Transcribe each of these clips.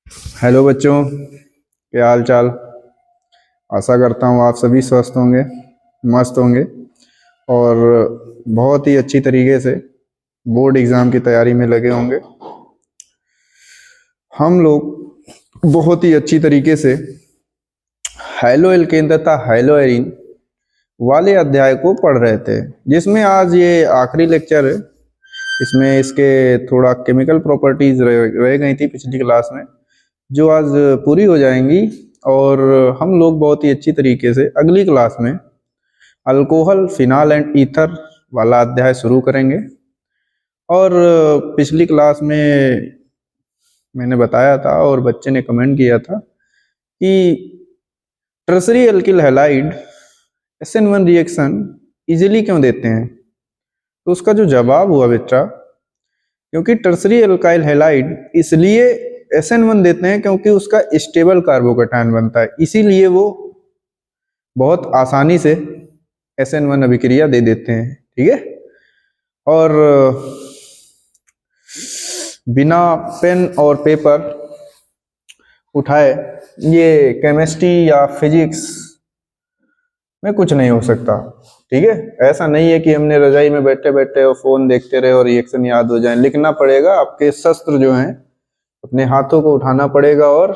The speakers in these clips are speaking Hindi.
हेलो बच्चों, क्या हाल चाल। आशा करता हूँ आप सभी स्वस्थ होंगे, मस्त होंगे और बहुत ही अच्छी तरीके से बोर्ड एग्ज़ाम की तैयारी में लगे होंगे। हम लोग बहुत ही अच्छी तरीके से हाइलो एल्केन तथा हाइलो एरीन वाले अध्याय को पढ़ रहे थे, जिसमें आज ये आखिरी लेक्चर है। इसमें इसके थोड़ा केमिकल प्रॉपर्टीज रह गई थी पिछली क्लास में, जो आज पूरी हो जाएंगी और हम लोग बहुत ही अच्छी तरीके से अगली क्लास में अल्कोहल, फिनाल एंड ईथर वाला अध्याय शुरू करेंगे। और पिछली क्लास में मैंने बताया था और बच्चे ने कमेंट किया था कि tertiary alkyl halide SN1 reaction easily क्यों देते हैं। तो उसका जो जवाब हुआ बेटा, क्योंकि टर्सरी अल्काइल हैलाइड इसलिए SN1 देते हैं क्योंकि उसका स्टेबल कार्बोकैटायन बनता है, इसीलिए वो बहुत आसानी से SN1 अभिक्रिया दे देते हैं। ठीक है। और बिना पेन और पेपर उठाए ये केमिस्ट्री या फिजिक्स में कुछ नहीं हो सकता। ठीक है। ऐसा नहीं है कि हमने रजाई में बैठे बैठे और फोन देखते रहे और रिएक्शन याद हो जाए। लिखना पड़ेगा, आपके शस्त्र जो हैं अपने हाथों को उठाना पड़ेगा और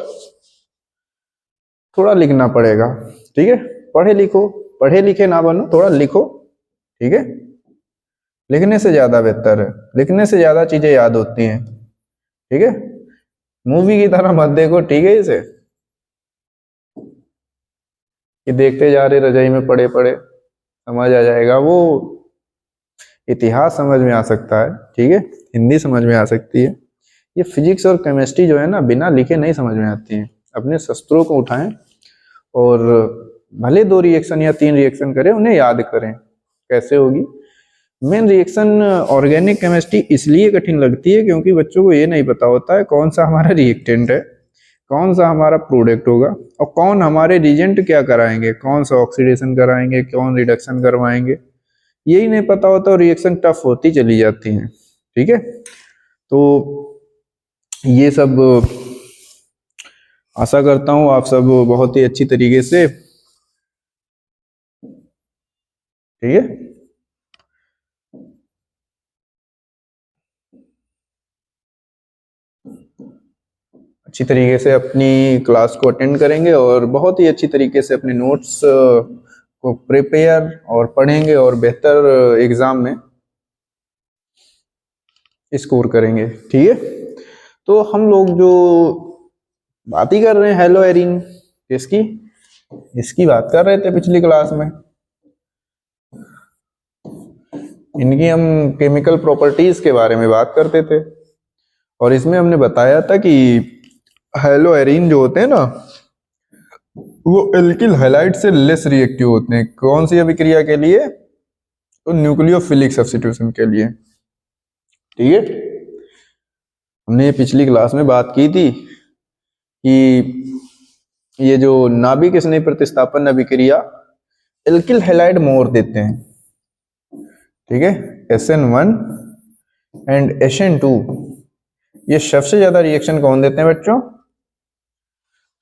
थोड़ा लिखना पड़ेगा। ठीक है। पढ़े लिखो, पढ़े लिखे ना बनो, थोड़ा लिखो। ठीक है। लिखने से ज्यादा बेहतर है, लिखने से ज्यादा चीजें याद होती हैं। ठीक है। मूवी की तरह मत देखो। ठीक है। इसे कि देखते जा रहे रजाई में पड़े पड़े, समझ आ जाएगा। वो इतिहास समझ में आ सकता है, ठीक है, हिंदी समझ में आ सकती है। ये फिजिक्स और केमिस्ट्री जो है ना, बिना लिखे नहीं समझ में आती है। अपने शस्त्रों को उठाएं और भले 2 रिएक्शन या 3 रिएक्शन करें, उन्हें याद करें। कैसे होगी मेन रिएक्शन। ऑर्गेनिक केमिस्ट्री इसलिए कठिन लगती है क्योंकि बच्चों को ये नहीं पता होता है कौन सा हमारा रिएक्टेंट है, कौन सा हमारा प्रोडक्ट होगा और कौन हमारे रिजेंट क्या कराएंगे, कौन सा ऑक्सीडेशन कराएंगे, कौन रिडक्शन करवाएंगे। यही नहीं पता होता और रिएक्शन टफ होती चली जाती हैं। ठीक है। तो ये सब आशा करता हूँ आप सब बहुत ही अच्छी तरीके से, ठीक है, अच्छी तरीके से अपनी क्लास को अटेंड करेंगे और बहुत ही अच्छी तरीके से अपने नोट्स को प्रिपेयर और पढ़ेंगे और बेहतर एग्जाम में स्कोर करेंगे। ठीक है। तो हम लोग जो बात ही कर रहे हैं हेलो एरिन, इसकी इसकी बात कर रहे थे पिछली क्लास में। इनकी हम केमिकल प्रॉपर्टीज के बारे में बात करते थे और इसमें हमने बताया था कि हेलो एरिन जो होते हैं ना, वो एल्किल हैलाइड से लेस रिएक्टिव होते हैं। कौन सी अभिक्रिया के लिए? तो न्यूक्लियोफिलिक सब्स्टिट्यूशन के लिए। ठीक है। हमने पिछली क्लास में बात की थी कि ये जो नाभिक स्नेह प्रतिस्थापन अभिक्रिया एल्किल हैलाइड मोर देते हैं। ठीक है। SN1 एंड SN2 ये सबसे ज्यादा रिएक्शन कौन देते हैं बच्चों?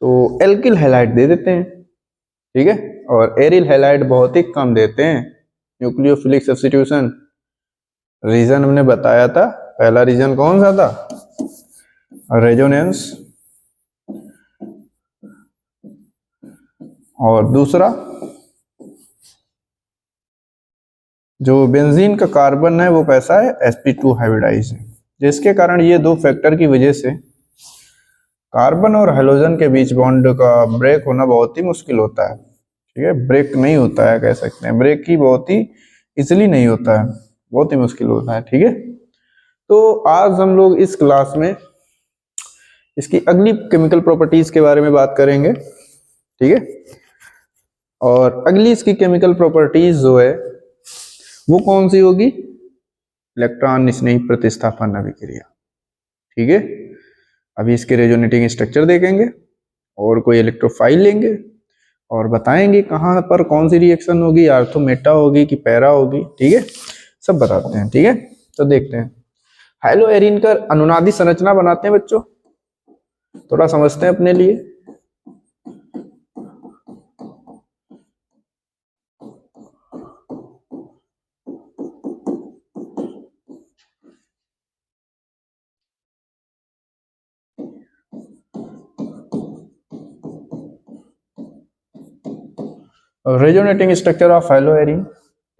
तो एल्किल हैलाइड दे देते हैं। ठीक है। और एरिल हैलाइड बहुत ही कम देते हैं। न्यूक्लियोफिलिक सब्स्टिट्यूशन रीजन हमने बताया था। पहला रीजन कौन सा था? रेजोनेंस। और दूसरा जो बेंजीन का कार्बन है वो कैसा है? sp2 हाइब्रिडाइज है, जिसके कारण ये 2 फैक्टर की वजह से कार्बन और हेलोजन के बीच बॉन्ड का ब्रेक होना बहुत ही मुश्किल होता है। ठीक है। ब्रेक नहीं होता है, कह सकते हैं ब्रेक की बहुत ही इजिली नहीं होता है, बहुत ही मुश्किल होता है। ठीक है। तो आज हम लोग इस क्लास में इसकी अगली केमिकल प्रॉपर्टीज के बारे में बात करेंगे। ठीक है। और अगली इसकी केमिकल प्रॉपर्टीज जो है वो कौन सी होगी? इलेक्ट्रॉन स्नेही प्रतिस्थापन अभिक्रिया। ठीक है। अभी इसके रेजोनेटिंग स्ट्रक्चर देखेंगे और कोई इलेक्ट्रोफाइल लेंगे और बताएंगे कहाँ पर कौन सी रिएक्शन होगी, आर्थो मेटा होगी कि पैरा होगी। ठीक है। सब बताते हैं। ठीक है। तो देखते हैं। हाइलो एरिन का अनुनादी संरचना बनाते हैं बच्चों। थोड़ा समझते हैं अपने लिए। रेजोनेटिंग स्ट्रक्चर ऑफ हेलोएरिन,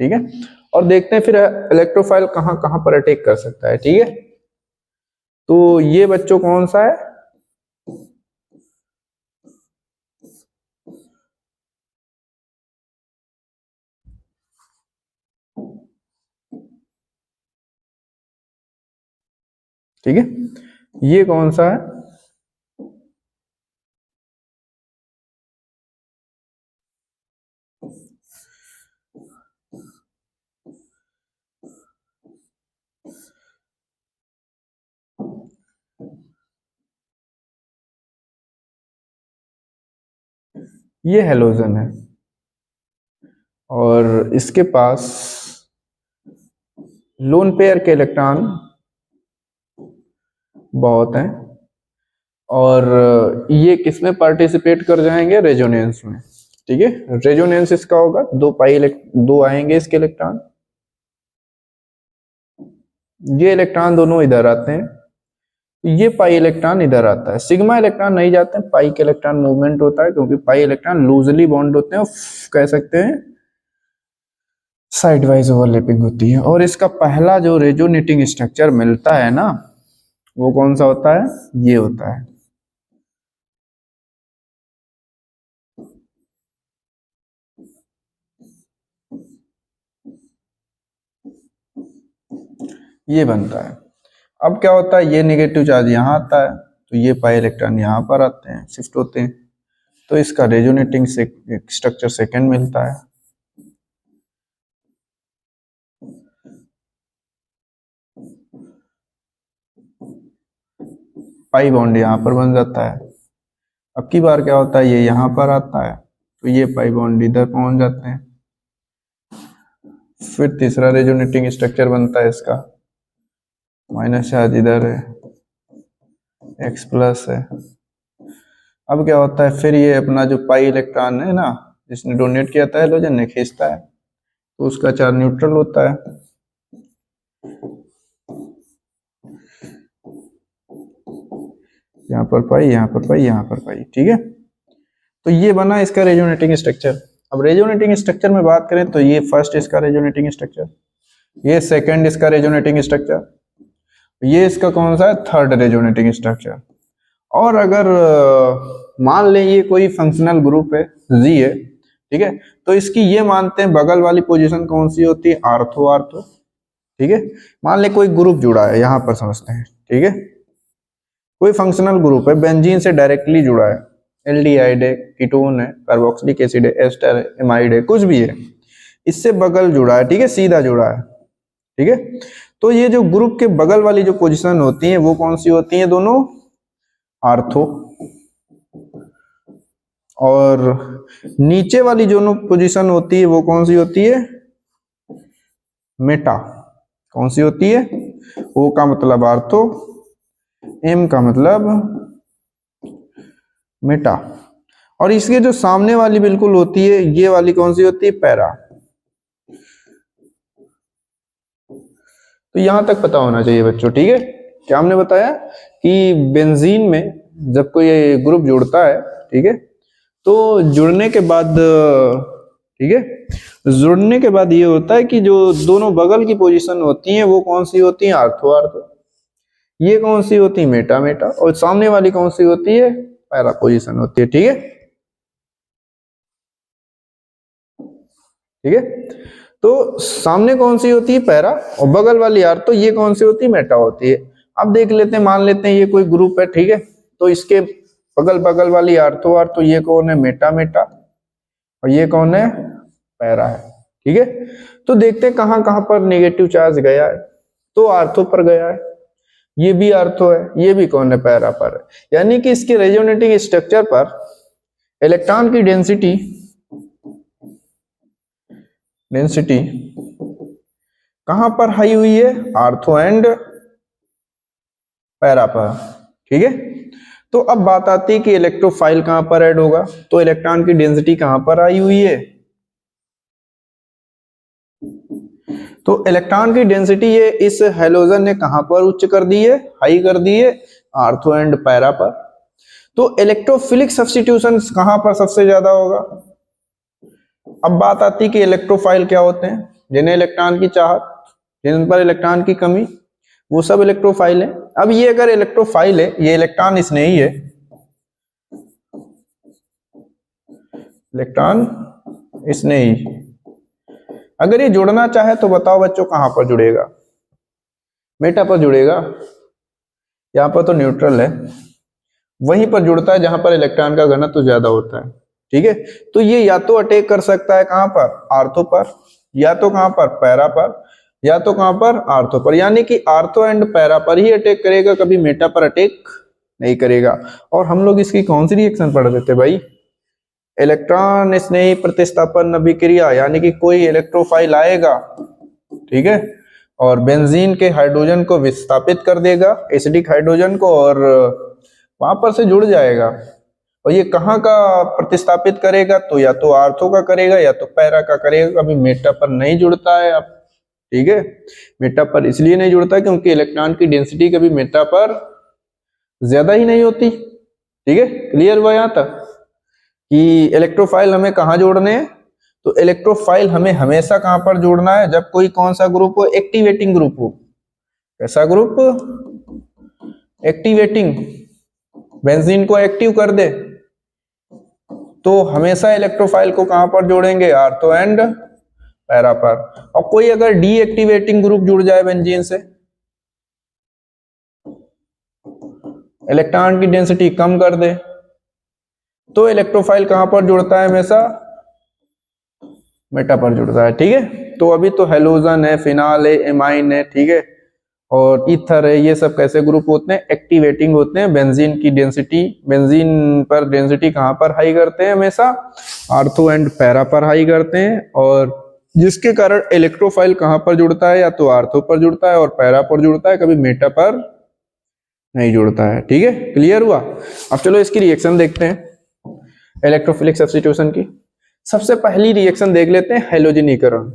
ठीक है। और देखते हैं फिर इलेक्ट्रोफाइल कहाँ कहाँ पर अटैक कर सकता है, ठीक है। तो ये बच्चों कौन सा है, ठीक है, ये कौन सा है, ये हेलोजन है। और इसके पास लोन पेयर के इलेक्ट्रॉन बहुत हैं, और ये किसमें पार्टिसिपेट कर जाएंगे, रेजोनेंस में, ठीक है। रेजोनेंस इसका होगा, दो आएंगे इसके इलेक्ट्रॉन, ये इलेक्ट्रॉन दोनों इधर आते हैं, ये पाई इलेक्ट्रॉन इधर आता है, सिग्मा इलेक्ट्रॉन नहीं जाते हैं, पाई के इलेक्ट्रॉन मूवमेंट होता है, क्योंकि पाई इलेक्ट्रॉन लूजली बॉन्ड होते हैं, कह सकते हैं साइड वाइज ओवरलैपिंग होती है। और इसका पहला जो रेजोनेटिंग स्ट्रक्चर मिलता है ना, वो कौन सा होता है, ये होता है। ये बनता है। अब क्या होता है, ये नेगेटिव चार्ज यहाँ आता है, तो ये पाई इलेक्ट्रॉन यहाँ पर आते हैं, शिफ्ट होते हैं, तो इसका रेजोनेटिंग स्ट्रक्चर सेकंड मिलता है। पाई बॉन्ड यहाँ पर बन जाता है। अब की बार क्या होता है, ये यहाँ पर आता है, तो ये पाई बॉन्ड इधर पहुंच जाते हैं। फिर तीसरा रेजोनेटिंग स्ट्रक्चर बनता है इसका, माइनस चार्ज इधर है, एक्स प्लस है। अब क्या होता है, फिर ये अपना जो पाई इलेक्ट्रॉन है ना, जिसने डोनेट किया था हेलोजन ने, खींचता है, तो उसका चार्ज न्यूट्रल होता है। यहाँ पर पाई, यहाँ पर पाई, यहाँ पर पाई, ठीक है। तो ये बना इसका रेजोनेटिंग स्ट्रक्चर। अब रेजोनेटिंग स्ट्रक्चर में बात करें तो ये फर्स्ट इसका रेजोनेटिंग स्ट्रक्चर, ये सेकंड इसका रेजोनेटिंग स्ट्रक्चर, ये इसका कौन सा है, थर्ड रेजोनेटिंग स्ट्रक्चर। और अगर मान लें ये कोई फंक्शनल ग्रुप है, जी है, ठीक है, तो इसकी ये मानते हैं बगल वाली पोजीशन कौन सी होती है, आर्थो आर्थो, ठीक है। मान लें कोई ग्रुप जुड़ा है, यहां पर समझते हैं, ठीक है, कोई फंक्शनल ग्रुप है, बेंजीन से डायरेक्टली जुड़ा है, एल्डिहाइड है, कीटोन है, कार्बोक्सिलिक एसिड है, एस्टर है, एमाइड है, कुछ भी है, इससे बगल जुड़ा है, ठीक है, सीधा जुड़ा है, ठीक है। तो ये जो ग्रुप के बगल वाली जो पोजीशन होती है वो कौन सी होती है, दोनों आर्थो। और नीचे वाली जो पोजीशन होती है वो कौन सी होती है, मेटा। कौन सी होती है, ओ का मतलब आर्थो, एम का मतलब मेटा। और इसके जो सामने वाली बिल्कुल होती है, ये वाली कौन सी होती है, पैरा। तो यहां तक पता होना चाहिए बच्चों, ठीक है। क्या हमने बताया कि बेंजीन में जब कोई ग्रुप जुड़ता है, ठीक है, तो जुड़ने के बाद, ठीक है, जुड़ने के बाद ये होता है कि जो दोनों बगल की पोजीशन होती हैं वो कौन सी होती हैं, आर्थो आर्थो। ये कौन सी होती है, मेटा मेटा। और सामने वाली कौन सी होती है, पैरा पोजीशन होती है, ठीक है, ठीक है। तो सामने कौन सी होती है, पैरा, और बगल वाली आर्थो, ये कौन सी होती है, मेटा होती है। अब देख लेते हैं, मान लेते हैं ये कोई ग्रुप है, ठीक है, तो इसके बगल बगल वाली आर्थो आर्थो, ये कौन है, मेटा मेटा, और ये कौन है, पैरा है, ठीक है। तो देखते हैं कहां कहां पर नेगेटिव चार्ज गया है, तो आर्थो पर गया है, ये भी आर्थो है, ये भी कौन है, पैरा पर है। यानी कि इसके रेजोनेटिंग स्ट्रक्चर पर इलेक्ट्रॉन की डेंसिटी डेंसिटी कहां पर हाई हुई है, आर्थो एंड पैरा पर, ठीक है। तो अब बात आती है कि इलेक्ट्रोफाइल कहां पर ऐड होगा, तो इलेक्ट्रॉन की डेंसिटी कहां पर आई हुई है, तो इलेक्ट्रॉन की डेंसिटी ये इस हेलोजन ने कहां पर उच्च कर दी है, हाई कर दी है, आर्थो एंड पैरा पर। तो इलेक्ट्रोफिलिक सब्स्टिट्यूशन कहां पर सबसे ज्यादा होगा। अब बात आती है कि इलेक्ट्रोफाइल क्या होते हैं, जिन्हें इलेक्ट्रॉन की चाहत, जिन पर इलेक्ट्रॉन की कमी, वो सब इलेक्ट्रोफाइल है। अब ये अगर इलेक्ट्रोफाइल है, ये इलेक्ट्रॉन स्नेही है, इलेक्ट्रॉन स्नेही, अगर ये जुड़ना चाहे तो बताओ बच्चों कहां पर जुड़ेगा, मेटा पर जुड़ेगा, यहां पर तो न्यूट्रल है, वहीं पर जुड़ता है जहां पर इलेक्ट्रॉन का घनत्व ज्यादा होता है। ठीक है, तो ये या तो अटैक कर सकता है कहां पर, आर्थो पर, या तो कहां पर, पैरा पर, या तो कहां पर, आर्थो पर, यानी कि आर्थो एंड पैरा पर ही अटैक करेगा, कभी मेटा पर अटैक नहीं करेगा। और हम लोग इसकी कौन सी रिएक्शन पढ़ रहे थे भाई, इलेक्ट्रॉन स्नेही प्रतिस्थापन अभिक्रिया, यानी कि कोई इलेक्ट्रोफाइल आएगा, ठीक है, और बेंजीन के हाइड्रोजन को विस्थापित कर देगा, एसिडिक हाइड्रोजन को, और वहां पर से जुड़ जाएगा। और ये कहाँ का प्रतिस्थापित करेगा, तो या तो आर्थो का करेगा या तो पैरा का करेगा, कभी मेटा पर नहीं जुड़ता है। अब ठीक है, मेटा पर इसलिए नहीं जुड़ता क्योंकि इलेक्ट्रॉन की डेंसिटी कभी मेटा पर ज्यादा ही नहीं होती। ठीक है, क्लियर हुआ यहाँ तक कि इलेक्ट्रोफाइल हमें कहाँ जोड़ने हैं, तो इलेक्ट्रोफाइल हमें हमेशा कहां पर जोड़ना है, जब कोई कौन सा ग्रुप हो, एक्टिवेटिंग ग्रुप हो। कैसा ग्रुप, एक्टिवेटिंग, बेंजीन को एक्टिव कर दे, तो हमेशा इलेक्ट्रोफाइल को कहां पर जोड़ेंगे, आर्थो एंड पैरा पर। और कोई अगर डीएक्टिवेटिंग ग्रुप जुड़ जाए बेंजीन से, इलेक्ट्रॉन की डेंसिटी कम कर दे, तो इलेक्ट्रोफाइल कहां पर जुड़ता है, हमेशा मेटा पर जुड़ता है। ठीक है, तो अभी तो हेलोजन है, फिनाल है, एमाइन है, ठीक है, और ईथर है, ये सब कैसे ग्रुप होते हैं, एक्टिवेटिंग होते हैं। बेंजीन की डेंसिटी, बेंजीन पर डेंसिटी कहां पर हाई करते हैं, हमेशा आर्थो एंड पैरा पर हाई करते हैं, और जिसके कारण इलेक्ट्रोफाइल कहां पर जुड़ता है, या तो आर्थो पर जुड़ता है और पैरा पर जुड़ता है, कभी मेटा पर नहीं जुड़ता है। ठीक है, क्लियर हुआ। अब चलो इसकी रिएक्शन देखते हैं, इलेक्ट्रोफिलिक सब्स्टिट्यूशन की। सबसे पहली रिएक्शन देख लेते हैं, हैलोजनीकरण।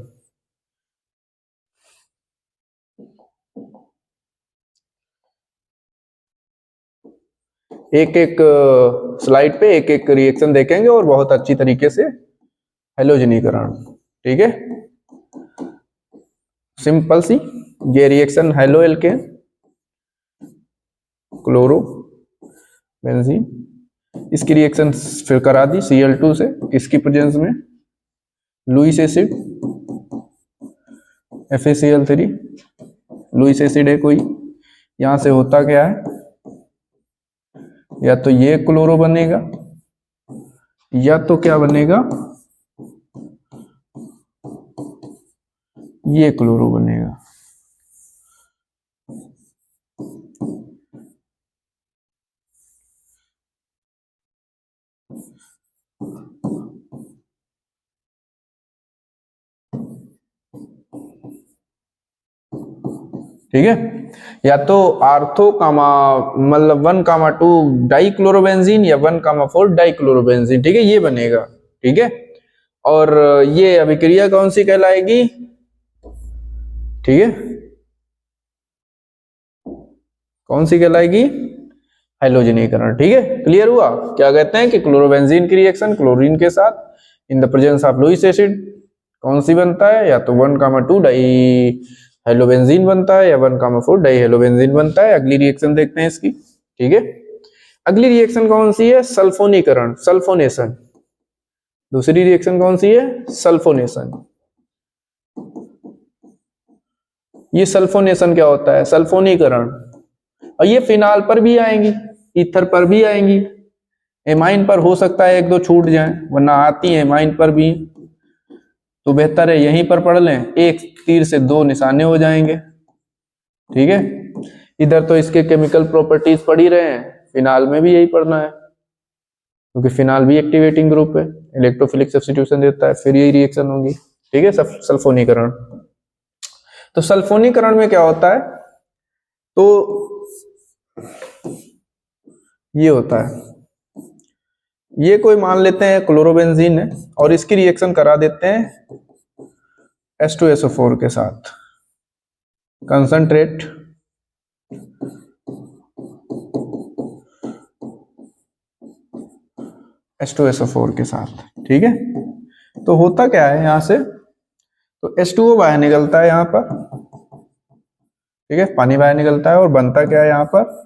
एक एक स्लाइड पे एक एक रिएक्शन देखेंगे और बहुत अच्छी तरीके से, हैलोजनीकरण। ठीक है, सिंपल सी ये reaction, haloalkane, chlorobenzene, इसकी रिएक्शन फिर करा दी Cl2 से, किसकी प्रेजेंस में, Lewis acid, FeCl3, Lewis acid है कोई, यहां से होता क्या है, या तो ये क्लोरो बनेगा, या तो क्या बनेगा, ये क्लोरो बनेगा। ठीक है, या तो आर्थो कामा मतलब 1,2 डाइक्लोरोबेंजीन या 1,4 डाइक्लोरोबेंजीन, ठीक है, ये बनेगा। ठीक है, और ये अभिक्रिया कौन सी कहलाएगी, ठीक है, कौन सी कहलाएगी, हैलोजनीकरण। ठीक है, क्लियर हुआ। क्या कहते हैं कि क्लोरोबेंजीन की रिएक्शन क्लोरीन के साथ in the presence of Lewis acid कौन सी बनता है, या तो 1,2 डाई हेलोबेंजीन बनता है, या 1,4 डाई हेलोबेंजीन बनता है। अगली रिएक्शन देखते हैं इसकी। ठीक है, अगली रिएक्शन कौन सी है, सल्फोनीकरण, सल्फोनेशन। दूसरी रिएक्शन कौन सी है, सल्फोनेशन। ये सल्फोनेशन क्या होता है, सल्फोनीकरण, और ये फिनाल पर भी आएंगी, ईथर पर भी आएंगी, एमाइन पर हो सकता है एक दो छूट जाएं, वरना आती है एमाइन पर भी, तो बेहतर है यहीं पर पढ़ लें, एक तीर से दो निशाने हो जाएंगे। ठीक है, इधर तो इसके केमिकल प्रॉपर्टीज पढ़ ही रहे हैं, फिनाल में भी यही पढ़ना है, क्योंकि फिनाल भी एक्टिवेटिंग ग्रुप है, इलेक्ट्रोफिलिक सब्स्टिट्यूशन देता है, फिर यही रिएक्शन होगी। ठीक है, सल्फोनीकरण। तो सल्फोनीकरण में क्या होता है, तो ये होता है। ये कोई मान लेते हैं क्लोरोबेंजीन है और इसकी रिएक्शन करा देते हैं H2SO4 के साथ, कंसंट्रेट H2SO4 के साथ। ठीक है, तो होता क्या है यहां से, तो H2O बाहर निकलता है यहां पर, ठीक है, पानी बाहर निकलता है और बनता क्या है यहां पर,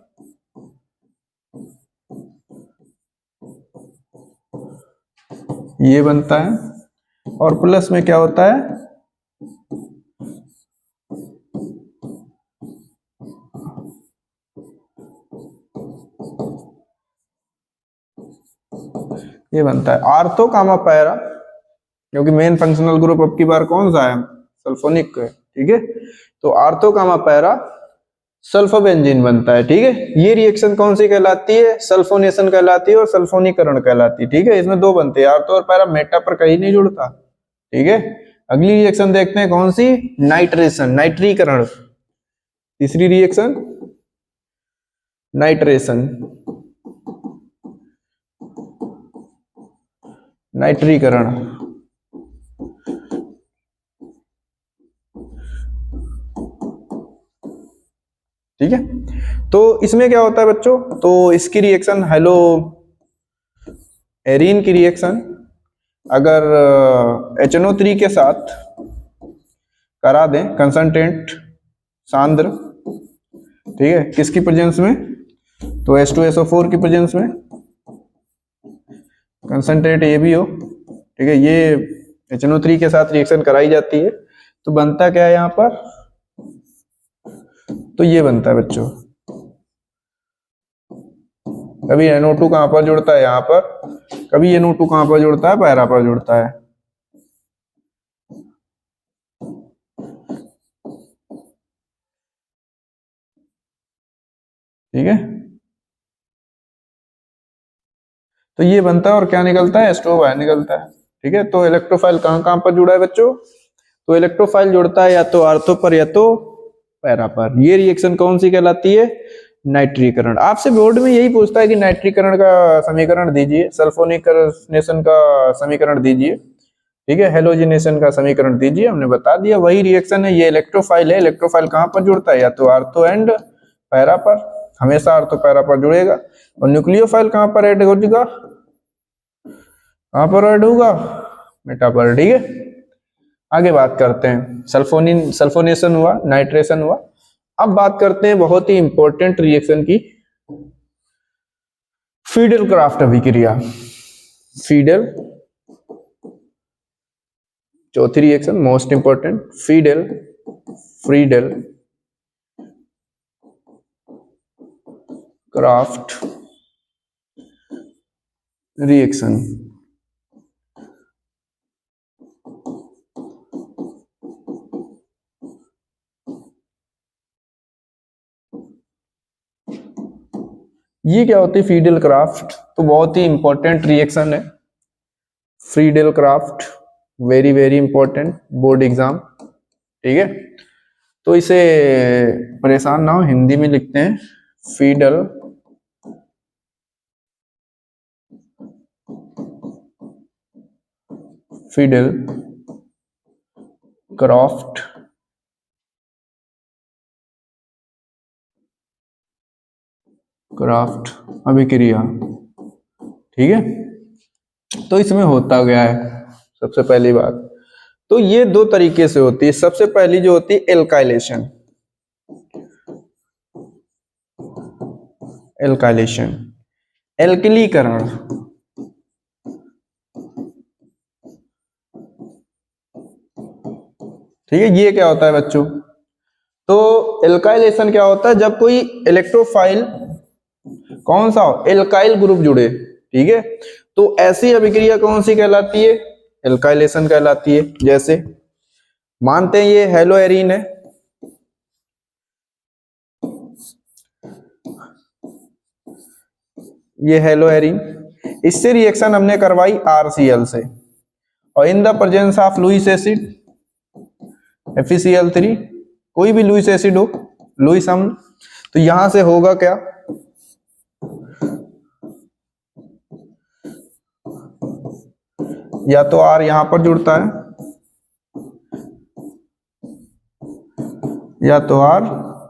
ये बनता है और प्लस में क्या होता है, ये बनता है आर्थो कामा पैरा, क्योंकि मेन फंक्शनल ग्रुप अब की बार कौन सा है, सल्फोनिक है। ठीक है, तो आर्थो कामा पैरा सल्फोबेंजीन बनता है। ठीक है, ये रिएक्शन कौन सी कहलाती है, सल्फोनेशन कहलाती है और सल्फोनीकरण कहलाती है। ठीक है, इसमें दो बनते हैं, आर्थो और पैरा मेटा पर कहीं नहीं जुड़ता। ठीक है, अगली रिएक्शन देखते हैं कौन सी, नाइट्रेशन, नाइट्रीकरण। तीसरी रिएक्शन नाइट्रेशन, नाइट्रीकरण। ठीक है, तो इसमें क्या होता है बच्चों, तो इसकी रिएक्शन हेलो एरीन की रिएक्शन अगर HNO3 के साथ करा दें, कंसंट्रेट सांद्र, ठीक है, किसकी प्रेजेंस में, तो H2SO4 की प्रेजेंस में, कंसंट्रेट ये भी हो। ठीक है, ये HNO3 के साथ रिएक्शन कराई जाती है, तो बनता क्या है यहां पर, तो ये बनता है बच्चों, कभी NO2 कहां पर जुड़ता है, यहां पर, कभी NO2 कहां पर जुड़ता है, पैरा पर जुड़ता है। ठीक है, तो ये बनता है और क्या निकलता है, H2O बाहर निकलता है। ठीक है, तो इलेक्ट्रोफाइल कहां कहां पर जुड़ा है बच्चों, तो इलेक्ट्रोफाइल जुड़ता है या तो आर्थो पर या तो पैरा पर। ये रिएक्शन कौन सी कहलाती है, नाइट्रीकरण। आपसे बोर्ड में यही पूछता है कि नाइट्रीकरण का समीकरण दीजिए, सल्फोनिकेशन का समीकरण दीजिए, ठीक है, हेलोजिनेशन का समीकरण दीजिए, हमने बता दिया वही रिएक्शन है। ये इलेक्ट्रोफाइल है, इलेक्ट्रोफाइल कहां पर जुड़ता है, या तो आर्थो एंड पैरा पर, हमेशा आर्थो पैरा पर जुड़ेगा। और न्यूक्लियोफाइल कहां पर ऐड होगा, कहां पर ऐड होगा, मेटा पर। ठीक है, आगे बात करते हैं, सल्फोनेशन हुआ, नाइट्रेशन हुआ। अब बात करते हैं बहुत ही इंपॉर्टेंट रिएक्शन की, फीडल क्राफ्ट अभिक्रिया। फीडल, चौथी reaction most important, Friedel Friedel Crafts reaction. ये क्या होती है फीडल क्राफ्ट, तो बहुत ही इंपॉर्टेंट रिएक्शन है Friedel Crafts, very very important board exam. ठीक है, तो इसे परेशान ना हो, हिंदी में लिखते हैं फीडल फीडल क्राफ्ट क्राफ्ट अभिक्रिया। ठीक है, तो इसमें होता गया है, सबसे पहली बात तो ये दो तरीके से होती है। सबसे पहली जो होती है एल्काइलेशन, एल्काइलेशन एल्किलीकरण। ठीक है, ये क्या होता है बच्चों, तो एल्काइलेशन क्या होता है, जब कोई इलेक्ट्रोफाइल कौन सा हो, एल्काइल ग्रुप जुड़े। ठीक है, तो ऐसी अभिक्रिया कौन सी कहलाती है, एल्काइलेशन कहलाती है। जैसे मानते हैं ये हेलो एरीन है, ये हेलो एरीन, इससे रिएक्शन हमने करवाई RCl से, और in the presence of Lewis acid FeCl3, कोई भी लुईस एसिड हो, लुईस अम्ल, तो यहां से होगा क्या, या तो R यहां पर जुड़ता है या तो R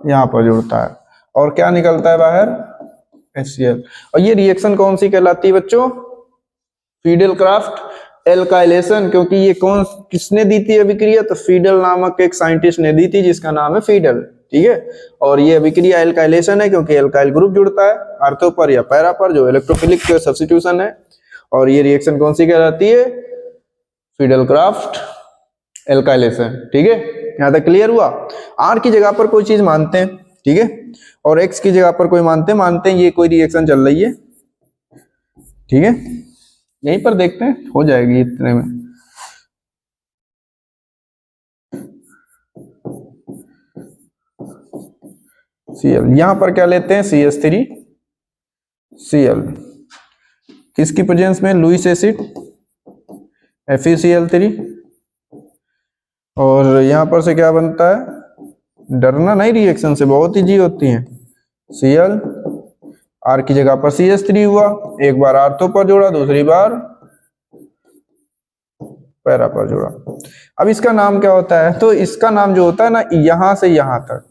यहां पर जुड़ता है, और क्या निकलता है बाहर? HCl। और ये रिएक्शन कौन सी कहलाती है बच्चों? फीडल क्राफ्ट एल्काइलेशन। क्योंकि ये किसने दी थी अभिक्रिया? तो फीडल नामक एक साइंटिस्ट ने दी थी जिसका नाम है फीडल, ठीक है। और ये अभिक्रिया एल्काइलेशन है क्योंकि एल्काइल ग्रुप जुड़ता है आर्थो पर या पैरा पर, जो इलेक्ट्रोफिलिक सब्स्टिट्यूशन है। और ये रिएक्शन कौन सी कहलाती है? फीडल क्राफ्ट एल्काइलेशन, ठीक है। यहां तक क्लियर हुआ? R की जगह पर कोई चीज मानते हैं, ठीक है, और X की जगह पर कोई मानते हैं ये कोई रिएक्शन चल रही है, ठीक है। यहीं पर देखते हैं, हो जाएगी इतने में। Cl यहां पर क्या लेते हैं? CH3Cl, किसकी प्रेजेंस में? Lewis acid FeCl3। और यहां पर से क्या बनता है? डरना नहीं रिएक्शन से, बहुत इजी होती है। Cl R की जगह पर CH3 हुआ, एक बार आर्थो पर जोड़ा, दूसरी बार पैरा पर जोड़ा। अब इसका नाम क्या होता है? तो इसका नाम जो होता है ना, यहां से यहां तक,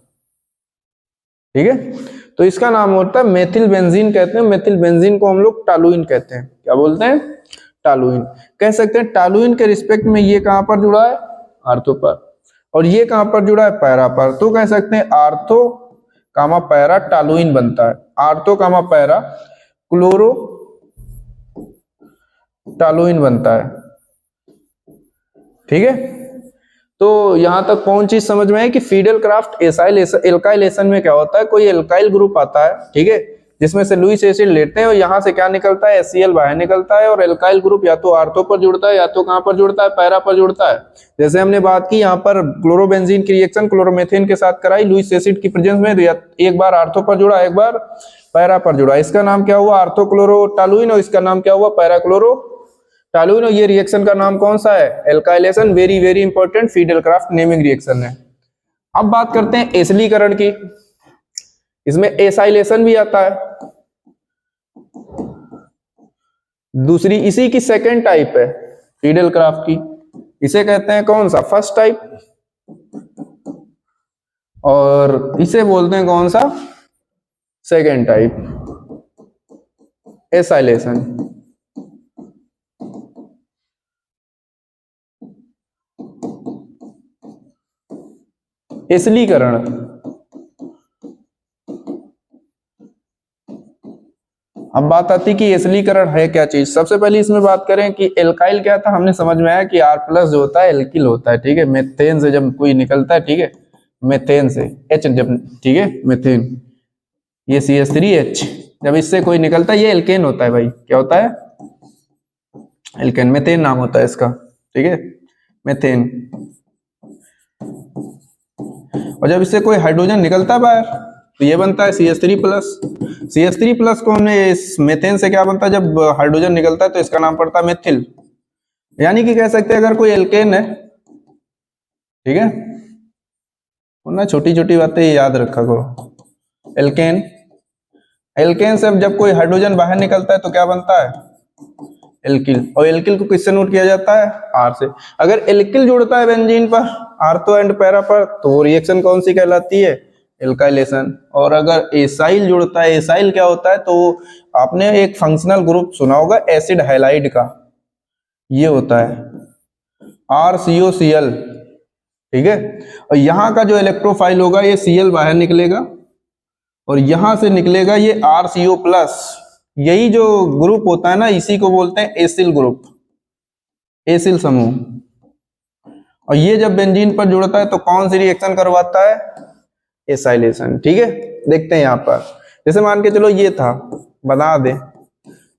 ठीक है, तो इसका नाम होता है मेथिल बेंजीन कहते हैं। मेथिल बेंजीन को हम लोग टालुइन कहते हैं। क्या बोलते हैं? टालुइन कह सकते हैं। टालुइन के रिस्पेक्ट में ये कहां पर जुड़ा है? आर्थो पर। और ये कहां पर जुड़ा है? पैरा पर। तो कह सकते हैं आर्थो कामा पैरा टालुइन बनता है। आर्थो कामा पैरा क्लोरो टालुइन बनता है, ठीक है। तो यहां तक कौन चीज समझ में है कि फीडल क्राफ्ट एल्काइलेशन में क्या होता है? कोई एल्काइल ग्रुप आता है, ठीक है, जिसमें से लुईस एसिड लेते हैं और यहां से क्या निकलता है? HCl बाहर निकलता है। और एल्काइल ग्रुप या तो आर्थो पर जुड़ता है या तो कहां पर जुड़ता है? पैरा पर जुड़ता है। जैसे हमने बात की यहाँ पर क्लोरोबेंजीन की रिएक्शन क्लोरोमेथेन के साथ कराई लुईस एसिड की प्रेजेंस में, एक बार आर्थो पर जुड़ा, एक बार पैरा पर जुड़ा। इसका नाम क्या हुआ? Ortho chloro toluene. और इसका नाम क्या हुआ? Para chloro toluene. और ये रिएक्शन का नाम कौन सा है? Alkylation. Very very important Friedel Crafts naming reaction है। अब बात करते हैं एसिलीकरण की। इसमें एसाइलेशन भी आता है। दूसरी इसी की सेकेंड टाइप है फीडल क्राफ्ट की। इसे कहते हैं कौन सा? First type. और इसे बोलते हैं कौन सा? Second type acylation. एसिलीकरण। अब बात आती कि एसिलीकरण है क्या चीज। सबसे पहले इसमें बात करें कि एल्काइल क्या था, हमने समझ में आया कि R+ जो होता है एल्किल होता है, ठीक है। मेथेन से जब कोई निकलता है, ठीक है, मेथेन से H जब, ठीक है, मेथेन, ये CH3H, जब इससे कोई निकलता है ये एल्केन होता है भाई। क्या होता है? एल्केन। मेथेन नाम होता है इसका, ठीक है, मेथेन। और जब इससे कोई हाइड्रोजन निकलता है बाहर तो ये बनता है CH3+। CH3+ को हमने इस मेथेन से क्या बनता है? जब हाइड्रोजन निकलता है तो इसका नाम पड़ता है मेथिल। यानी कि कह सकते हैं अगर कोई एल्केन है, ठीक है, ना छोटी छोटी बातें याद रखा करो। एल्केन, एल्केन से जब कोई हाइड्रोजन बाहर निकलता है तो क्या बनता है? एल्किल। और एल्किल को किससे नोट किया जाता है? R से। अगर एल्किल जुड़ता है बेंजीन पर आर्थो एंड पैरा पर तो वो रिएक्शन कौन सी कहलाती है? एल्काइलेशन। और अगर एसाइल जुड़ता है, एसाइल क्या होता है? तो आपने एक फंक्शनल ग्रुप सुना होगा एसिड हैलाइड का, ये होता है RCOCl, ठीक है। और यहां का जो इलेक्ट्रोफाइल होगा ये Cl बाहर निकलेगा और यहां से निकलेगा ये RCO+। यही जो ग्रुप होता है ना, इसी को बोलते हैं एसिल ग्रुप, एसिल समूह। और ये जब बेंजीन पर जुड़ता है तो कौन सी रिएक्शन करवाता है? एसाइलेशन, ठीक है। देखते हैं यहां पर, जैसे मान के चलो ये था, बता दे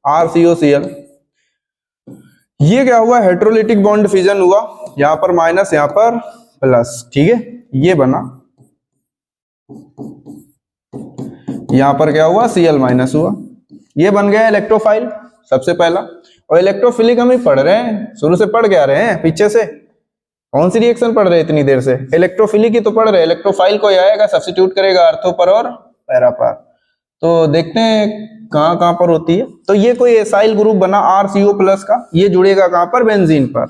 RCOCl, ये क्या हुआ? हेटेरोलिटिक बॉन्ड फिजन हुआ, यहां पर माइनस यहां पर प्लस, ठीक है, ये बना। यहां पर क्या हुआ? Cl- हुआ, ये बन गया इलेक्ट्रोफाइल सबसे पहला। और इलेक्ट्रोफिलिक हम ही पढ़ रहे हैं, शुरू से पढ़ के आ रहे हैं, पीछे से कौन सी रिएक्शन पढ़ रहे हैं इतनी देर से? इलेक्ट्रोफिलिक ही तो पढ़ रहे हैं। इलेक्ट्रोफाइल को आएगा, सब्स्टिट्यूट करेगा आर्थो पर और पैरा पर। तो देखते हैं कहाँ कहाँ पर होती है? तो ये कोई एसाइल ग्रुप बना RCO प्लस का, ये जुड़ेगा कहाँ पर? बेंजीन पर।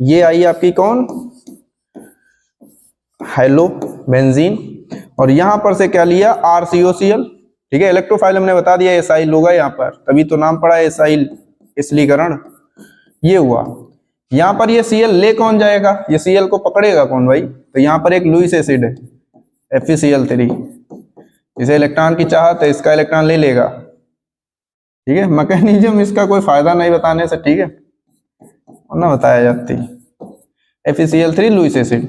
ये आई आपकी कौन? Hello benzene. और यहां पर से क्या लिया? RCOCl। ठीक है, इलेक्ट्रोफाइल हमने बता दिया एसाइल होगा यहाँ पर, तभी तो नाम पड़ा एसाइल इसलीकरण। ये हुआ। यहाँ पर ये Cl ले कौन जाएगा? ये Cl को पकड़ेगा कौन भाई? तो यहाँ पर एक लुईस एसिड है FeCl3, इसे इलेक्ट्रॉन की चाहत है, इसका इलेक्ट्रॉन ले लेगा। ठीक है, मैकेनिज्म इसका कोई फायदा नहीं बताने से, ठीक है, ना बताया जाती। FeCl3 Lewis acid.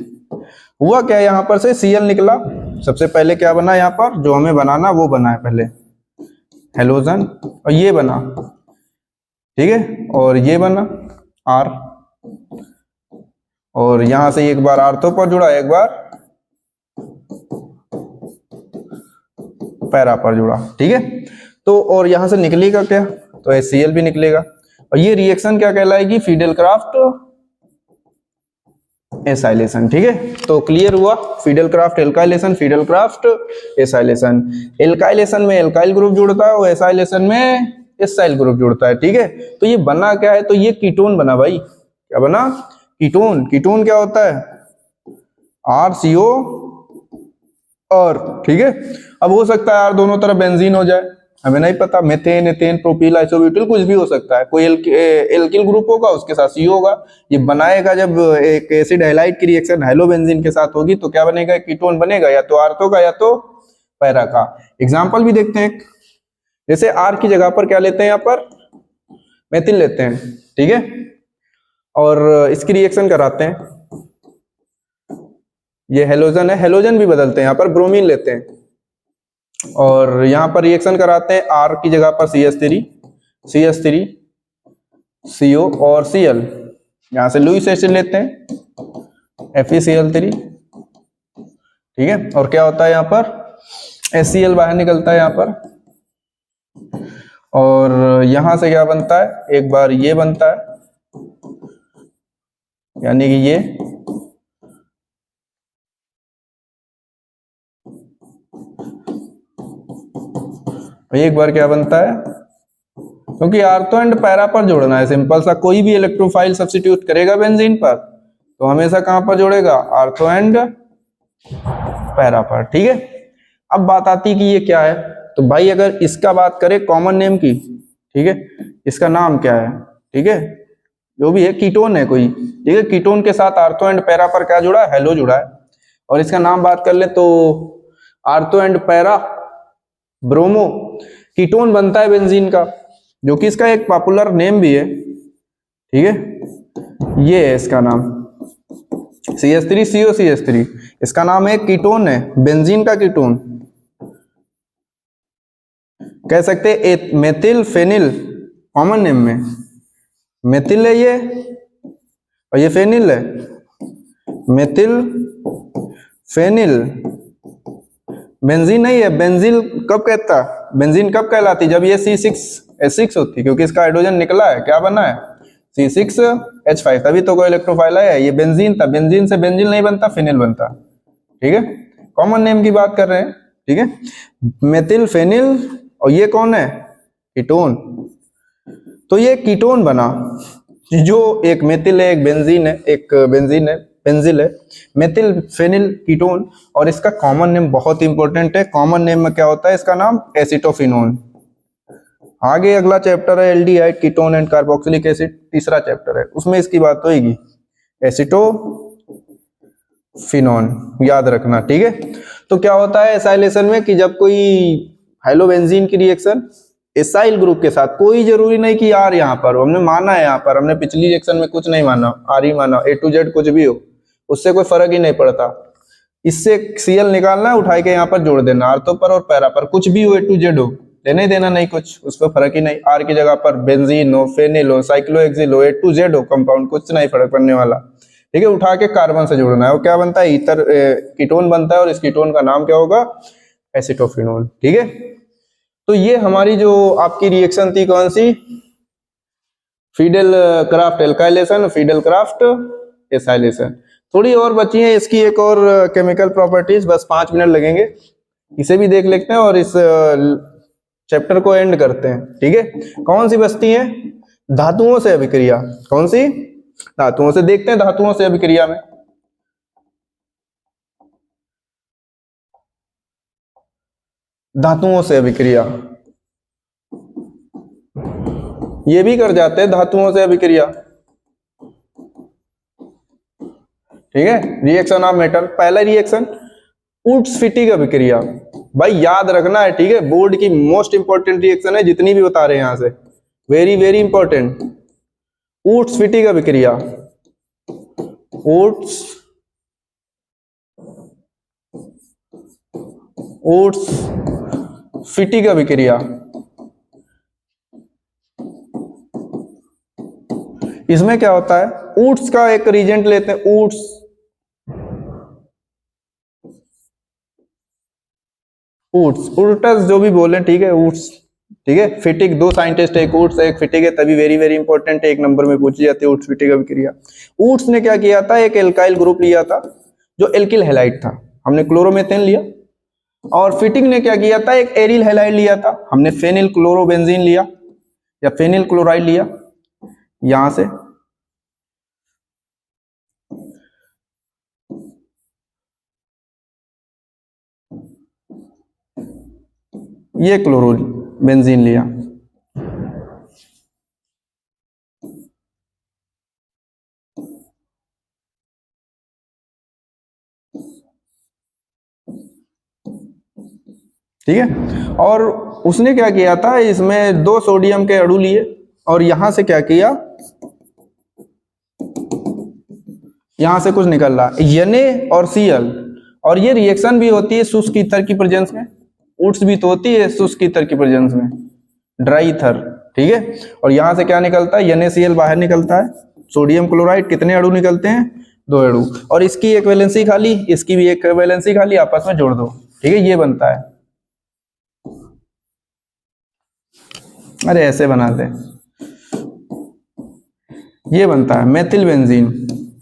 हुआ क्या, यहाँ पर से Cl निकला, सबसे पहले क्या बना यहाँ पर? जो हमें बनाना वो बना है पहले, हेलोजन, और ये बना, ठीक है, और ये बना R, और यहां से एक बार आर्थो पर जुड़ा, एक बार पैरा पर जुड़ा। ठीक है, तो और यहां से निकलेगा क्या? तो HCl भी निकलेगा, और ये रिएक्शन क्या कहलाएगी? फिडेलक्राफ्ट एसाइलेशन। ठीक है, तो क्लियर हुआ, फिडेलक्राफ्ट एल्काइलेशन, फिडेलक्राफ्ट एसाइलेशन। एल्काइलेशन में एल्काइल ग्रुप जुड़ता है और एसाइलेशन में एसाइल ग्रुप जुड़ता है। ठीक है, तो ये बना क्या है? तो ये कीटोन बना भाई। क्या बना? कीटोन। कीटोन क्या होता है? RCO और, ठीक है, अब हो सकता है यार दोनों तरफ बेंजीन हो जाए, हमें नहीं पता, मेथेन, एथेन, प्रोपील, आइसोब्यूटिल, कुछ भी हो सकता है। कोई एल्किल ग्रुप होगा, उसके साथ CO होगा, ये बनाएगा। जब एक एसिड हैलाइड की रिएक्शन हेलोबेंजीन के साथ होगी तो क्या बनेगा? कीटोन बनेगा, या तो आर्थो का या तो पैरा का। एग्जांपल भी देखते हैं, जैसे R की जगह पर क्या लेते हैं? यहाँ पर मेथिल लेते हैं, ठीक है, और इसकी रिएक्शन कराते हैं। ये हेलोजन है, हेलोजन भी बदलते हैं, यहाँ पर ब्रोमीन लेते हैं और यहाँ पर रिएक्शन कराते हैं। R की जगह पर CH3 CO और Cl, यहाँ से लुईस एसिड लेते हैं FeCl3, ठीक है, और क्या होता है? यहाँ पर HCl बाहर निकलता है यहाँ पर, और यहां से क्या बनता है? एक बार ये बनता है, यानी कि ये, एक बार क्या बनता है? क्योंकि आर्थो एंड पैरा पर जोड़ना है, सिंपल सा, कोई भी इलेक्ट्रोफाइल सब्स्टिट्यूट करेगा बेंजीन पर तो हमेशा कहां पर जोड़ेगा? आर्थो एंड पैरा पर। ठीक है, अब बात आती कि ये क्या है? तो भाई अगर इसका बात करें कॉमन नेम की, ठीक है, इसका नाम क्या है? ठीक है, जो भी है, कीटोन है कोई, ठीक है, कीटोन के साथ आर्थो एंड पैरा पर क्या जुड़ा है? हेलो जुड़ा है। और इसका नाम बात कर ले तो ortho and para bromo ketone बनता है बेंजीन का, जो कि इसका एक पॉपुलर नेम भी है। ठीक है, ये है इसका नाम CH3COCH3, इसका नाम है, कीटोन है, बेंजीन का कीटोन कह सकते हैं। मेथिल फेनिल, कॉमन नेम में मेथिल है ये, और ये फेनिल है, मेथिल फेनिल। बेंजीन नहीं है, बेंजीन कब कहता? बेंजीन कब कहलाती? जब ये C6H6 होती, क्योंकि इसका हाइड्रोजन निकला है, क्या बना है? C6H5, तभी तो कोई इलेक्ट्रोफाइल है। ये बेंजीन था, बेंजीन से बेंजीन नहीं बनता, फेनिल बनता। ठीक है, कॉमन नेम की बात कर रहे हैं। ठीक है, मेथिल फेनिल, और ये कौन है? कीटोन। तो ये कीटोन बना, जो एक मेथिल है, एक बेंजीन है, एक बेंजीन है, बेंजिल है, मेथिल फेनिल कीटोन। और इसका कॉमन नेम बहुत इंपॉर्टेंट है, कॉमन नेम में क्या होता है? इसका नाम एसिटोफिनोन। आगे अगला चैप्टर है aldehyde, ketone and carboxylic acid, तीसरा चैप्टर है, उसमें इसकी बात होगी, एसिटोफिनोन, याद रखना। ठीक है, तो क्या होता है एसाइलेशन में कि जब कोई हेलोबेंजीन की रिएक्शन एसाइल ग्रुप के साथ, कोई जरूरी नहीं कि R यहाँ पर हमने माना है, यहाँ पर हमने पिछली रिएक्शन में कुछ नहीं माना, R ही माना, A to Z कुछ भी हो, उससे कोई फर्क ही नहीं पड़ता। इससे Cl निकालना है, उठा के यहाँ पर जोड़ देना, आर्थो पर और पैरा पर, कुछ भी हो, A to Z हो, लेने देना नहीं कुछ, उस पर फर्क ही नहीं। R की जगह पर बेंजीन हो, फेनिल हो, साइक्लोहेक्सिल हो, A to Z हो कंपाउंड, कुछ नहीं फर्क पड़ने वाला। ठीक है, उठा के कार्बन से जोड़ना है, वो क्या बनता है? ईथर कीटोन बनता है, और इस कीटोन का नाम क्या होगा? एसिटोफिनोल। ठीक है, तो ये हमारी जो आपकी रिएक्शन थी, कौन सी? फिडेलक्राफ्ट एल्काइलेशन, फिडेलक्राफ्ट एसाइलेशन। थोड़ी और बची है इसकी, एक और केमिकल प्रॉपर्टीज, बस 5 मिनट लगेंगे, इसे भी देख लेते हैं और इस चैप्टर को एंड करते हैं, ठीक है। कौन सी बचती है? धातुओं से अभिक्रिया। कौन सी? धातुओं से। देखते हैं धातुओं से अभिक्रिया में। धातुओं से अभिक्रिया ये भी कर जाते हैं, धातुओं से अभिक्रिया, ठीक है। रिएक्शन ऑफ मेटल, पहला रिएक्शन उड्स-फिटिग अभिक्रिया। भाई याद रखना है, ठीक है, बोर्ड की मोस्ट इंपॉर्टेंट रिएक्शन है, जितनी भी बता रहे हैं यहां से, वेरी वेरी इंपॉर्टेंट। उड्स-फिटिग अभिक्रिया, उड्स-फिटिग अभिक्रिया। इसमें क्या होता है? ऊट्स का एक रीजेंट लेते हैं, ऊट्स जो भी बोले, ठीक है, ऊट्स, ठीक है। फिटिक, दो साइंटिस्ट, एक ऊट्स एक फिटिक है, तभी वेरी वेरी इंपॉर्टेंट है, एक नंबर में पूछी जाती है ऊट्स फिटिक अभिक्रिया। ऊट्स ने क्या किया था? एक एल्काइल ग्रुप लिया था जो एल्किल हैलाइड था, हमने क्लोरोमेथेन लिया। और फिटिक ने क्या किया था? एक एरिल हैलाइड लिया था, हमने फेनिल क्लोरोबेंजीन लिया या फेनिल क्लोराइड लिया। यहां से ये क्लोरोबेंजीन लिया, ठीक है। और उसने क्या किया था? इसमें 2 सोडियम के अणु लिए और यहां से क्या किया? यहां से कुछ निकल रहा Na और Cl, और ये रिएक्शन भी होती है शुष्क ईथर की प्रेजेंस में। ऊट्स भी तो होती है शुष्क ईथर की प्रेजेंस में, ड्राई ईथर, ठीक है। और यहां से क्या निकलता है? NaCl बाहर निकलता है, सोडियम क्लोराइड कितने अणु निकलते हैं? 2 अणु, और इसकी एक वैलेंसी खाली, इसकी भी एक वैलेंसी खाली, आपस में जोड़ दो, ठीक है। ये बनता है, अरे ऐसे बनाते हैं, ये बनता है मेथिल बेंजीन।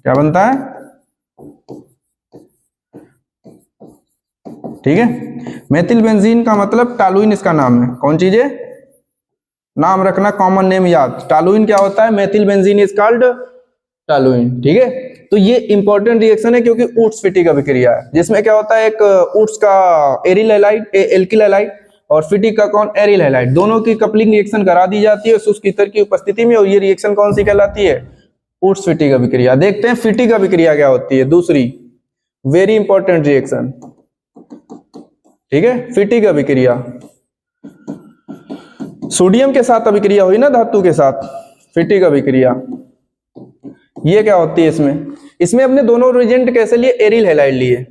क्या बनता है? ठीक है। मेथिल बेंजीन का मतलब टालुइन इसका नाम है। कौन चीज है? नाम रखना, कॉमन नेम याद। टालुइन क्या होता है? Methyl benzene is called toluene, ठीक है। तो ये इंपॉर्टेंट रिएक्शन है क्योंकि ऊट्स फिटिक अभिक्रिया है, जिसमें क्या होता है? एक ऊट्स का एरिल हैलाइड, एल्किल हैलाइड, और फिटिक का कौन? एरिल हैलाइड, दोनों की कपलिंग रिएक्शन करा दी जाती है शुष्क ईथर की उपस्थिति में, और ये रिएक्शन कौन सी कहलाती है? ऊट्स फिटिक अभिक्रिया। देखते हैं फिटिक अभिक्रिया क्या होती है, दूसरी वेरी इंपॉर्टेंट रिएक्शन, ठीक है। फिटिक अभिक्रिया, सोडियम के साथ अभिक्रिया हुई ना, धातु के साथ, फिटिक अभिक्रिया। ये क्या होती है? इसमें अपने दोनों रिएजेंट कैसे लिए? एरिल हैलाइड लिए,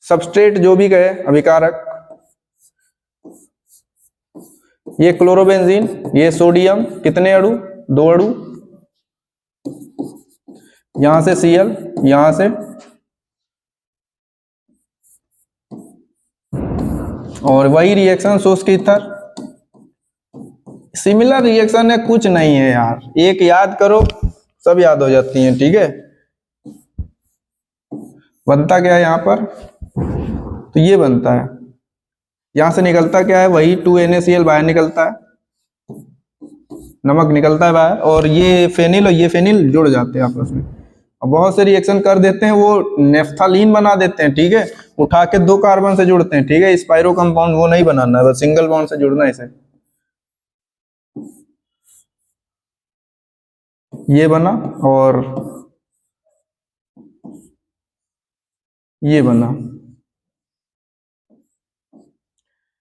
सबस्ट्रेट जो भी कहे अभिकारक, ये क्लोरोबेंजीन, ये सोडियम, कितने अणु? 2 अणु, यहां से Cl, यहां से, और वही रिएक्शन शुष्क ईथर। सिमिलर रिएक्शन है, कुछ नहीं है यार, एक याद करो सब याद हो जाती हैं, ठीक है। बनता क्या है यहां पर? तो ये बनता है, यहां से निकलता क्या है? वही 2NaCl बाहर निकलता है, नमक निकलता है बाहर, और ये फेनिल और ये फेनिल जुड़ जाते हैं आपस में, और बहुत से रिएक्शन कर देते हैं, वो नेफ्थालीन बना देते हैं, ठीक है। उठा के 2 कार्बन से जुड़ते हैं, ठीक है। स्पाइरो कंपाउंड वो नहीं बनाना है, बस सिंगल बॉन्ड से जुड़ना है इसे। ये बना और ये बना,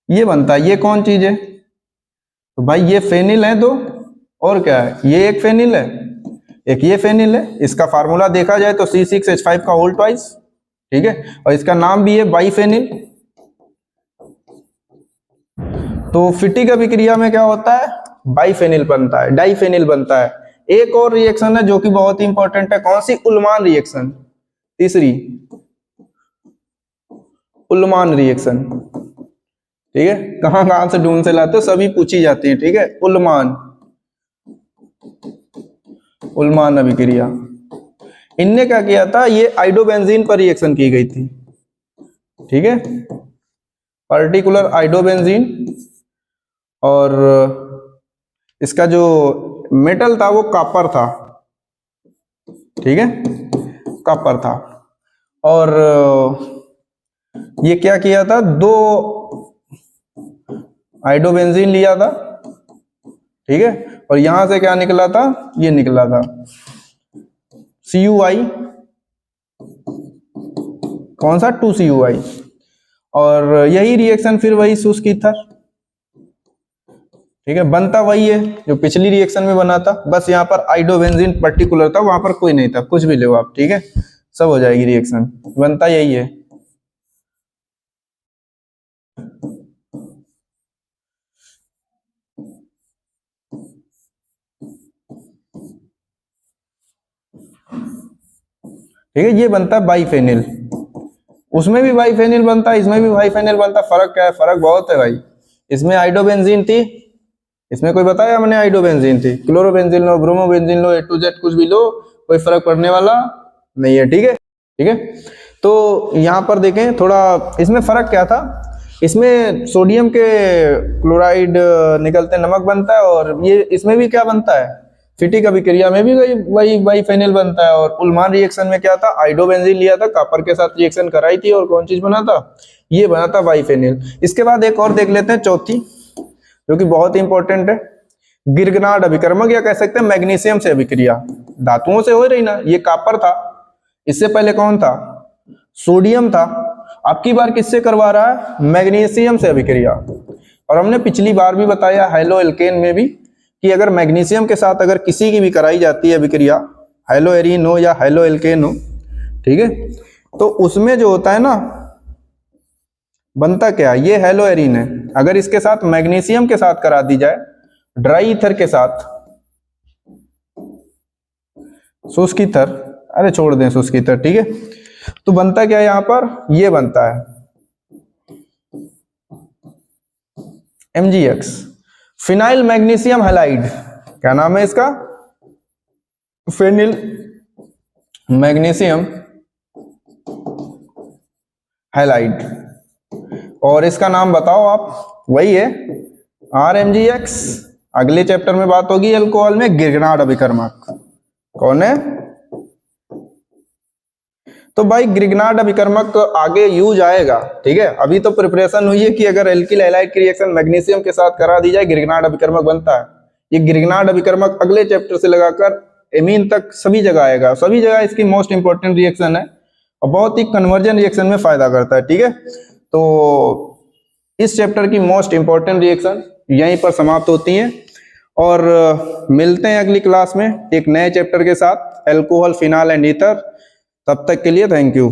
ये बनता है। ये कौन चीज है? तो भाई ये फेनिल है 2, और क्या है? ये एक फेनिल है, एक ये फेनिल है। इसका फार्मूला देखा जाए तो C6H5 का होल ट्वाइस, ठीक है, और इसका नाम भी है बाइफेनिल। तो फिटिक अभिक्रिया में क्या होता है? बाइफेनिल बनता है, डाइफेनिल बनता है। एक और रिएक्शन है जो कि बहुत ही इंपॉर्टेंट है, कौन सी? उल्मान रिएक्शन, तीसरी उल्मान रिएक्शन, ठीक है। कहां कहां से ढूंढ से लाते हो, सभी पूछी जाती है, ठीक है। उल्मान अभिक्रिया, इनने क्या किया था? ये आइडोबेंजीन पर रिएक्शन की गई थी, ठीक है। पर्टिकुलर आइडोबेंजीन, और इसका जो मेटल था वो कॉपर था, ठीक है, कॉपर था। और ये क्या किया था, 2 आइडोबेंजीन लिया था, ठीक है, और यहां से क्या निकला था, ये निकला था CuI, कौन सा 2CuI, और यही रिएक्शन फिर वही शुष्क ईथर, ठीक है, बनता वही है जो पिछली रिएक्शन में बना था, बस यहाँ पर आइडोबेंजीन पर्टिकुलर था, वहां पर कोई नहीं था, कुछ भी लो आप, ठीक है, सब हो जाएगी रिएक्शन, बनता यही है। ठीक है, ये बनता है बाइफेनिल, उसमें भी बाइफेनिल बनता है, इसमें भी बाइफेनिल बनता है। फर्क क्या है, फर्क बहुत है भाई। इसमें आइडोबेंजीन थी, इसमें कोई बताया मैंने आइडोबेंजीन थी, chlorobenzene low, bromobenzene low, A to Z कुछ भी लो, कोई फर्क पड़ने वाला नहीं है, ठीक है, ठीक है। तो यहाँ पर देखें थोड़ा, इसमें फर्क क्या था, इसमें सोडियम के क्लोराइड निकलते नमक बनता है, और ये इसमें भी क्या बनता है, फिटिक अभिक्रिया में भी वही बाइफेनिल बनता है। और उल्मान रिएक्शन में क्या था, आइडोबेंजीन लिया था, कॉपर के साथ रिएक्शन कराई थी, और कौन चीज बना था, ये बना था बाइफेनिल। इसके बाद एक और देख लेते हैं, चौथी, जो कि बहुत ही इंपॉर्टेंट है, गिरगनार्ड अभिकर्मक, या कह सकते हैं मैग्नीशियम से अभिक्रिया, धातुओं से हो रही ना, ये कॉपर था, इससे पहले कौन था, सोडियम था, अब की बार किससे करवा रहा है, मैग्नीशियम से अभिक्रिया। और हमने पिछली बार भी बताया हैलो एल्केन में भी, कि अगर मैग्नीशियम के साथ अगर किसी की भी कराई जाती है अभिक्रिया, हैलो एरीन हो या हैलो एल्केन हो, ठीक है, तो उसमें जो होता है ना, बनता क्या, ये हैलो एरीन है, अगर इसके साथ मैग्नीशियम के साथ करा दी जाए, ड्राई ईथर के साथ, शुष्क ईथर, अरे छोड़ दें शुष्क ईथर, ठीक है, तो बनता क्या है यहां पर, ये बनता है MgX, फिनाइल मैग्नीशियम हैलाइड, क्या नाम है इसका, फिनाइल मैग्नीशियम हैलाइड, और इसका नाम बताओ आप, वही है RMgX। अगले चैप्टर में बात होगी अल्कोहल में गिरगनार्ड अभिकर्मक, कौन है, तो भाई गिरगनार्ड अभिकर्मक आगे यूज आएगा, ठीक है, अभी तो प्रिपरेशन हुई है कि अगर एल्किल हैलाइड की रिएक्शन मैग्नीशियम के साथ करा दी जाए गिरगनार्ड अभिकर्मक बनता है। ये गिरगनार्ड अभिकर्मक अगले चैप्टर से लगाकर एमीन तक सभी जगह आएगा, सभी जगह इसकी मोस्ट इंपॉर्टेंट रिएक्शन है, और बहुत ही कन्वर्जन रिएक्शन में फायदा करता है, ठीक है। तो इस चैप्टर की मोस्ट इंपॉर्टेंट रिएक्शन यहीं पर समाप्त होती हैं, और मिलते हैं अगली क्लास में एक नए चैप्टर के साथ, एल्कोहल, फिनाल एंड ईथर। तब तक के लिए थैंक यू।